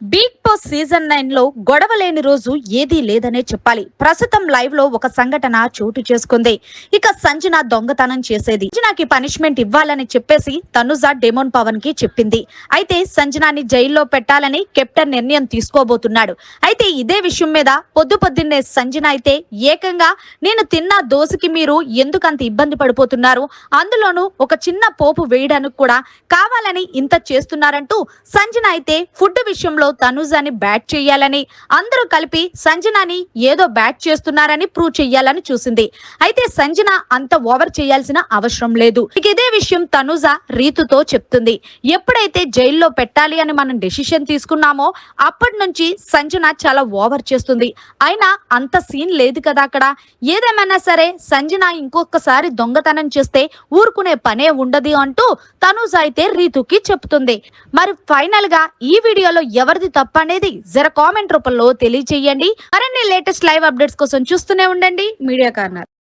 Big boss season 9 లో గొడవ లేని రోజు ఏదీ లేదనే చెప్పాలి. ప్రస్తుతం లైవ్ లో ఒక సంఘటన చోటు చేసుకుంది. ఇక సంజన దొంగతనం చేసేది. సంజనాకి పనిష్మెంట్ ఇవ్వాలని చెప్పేసి తనుజ డెమోన్ పవన్ కి చెప్పింది. అయితే సంజనాని జైల్లో పెట్టాలని కెప్టెన్ నిర్ణయం తీసుకోబోతున్నాడు. అయితే ఇదే విషయం మీద పొద్దున్నే సంజన అయితే ఏకంగా నేను తిన్న దోశకి మీరు ఎందుకంత ఇబ్బంది పడిపోతున్నారు, అందులోనూ ఒక చిన్న పోపు వేయడానికి కూడా కావాలని ఇంత చేస్తున్నారంటూ సంజన అయితే ఫుడ్ విషయంలో తనుజాని బ్యాట్ చేయాలని, అందరూ కలిపి సంజనాని ఏదో బ్యాట్ చేస్తున్నారని ప్రూవ్ చేయాలని చూసింది. అయితే సంజన అంత ఓవర్ చేయాల్సిన అవసరం లేదు. ఇదే విషయం తనుజ రీతుతో చెప్తుంది. ఎప్పుడైతే జైల్లో పెట్టాలి అని మనం డెసిషన్ తీసుకున్నామో అప్పటి నుంచి సంజన చాలా ఓవర్ చేస్తుంది. అయినా అంత సీన్ లేదు కదా అక్కడ. ఏదేమైనా సరే సంజన ఇంకొకసారి దొంగతనం చేస్తే ఊరుకునే పనే ఉండదు అంటూ తనుజ అయితే రీతుకి చెప్తుంది. మరి ఫైనల్ గా ఈ వీడియోలో ఎవరిది తప్పు అనేది జర కామెంట్ రూపంలో తెలియజేయండి. మరిన్ని లేటెస్ట్ లైవ్ అప్డేట్స్ కోసం చూస్తూనే ఉండండి మీడియా కార్నర్.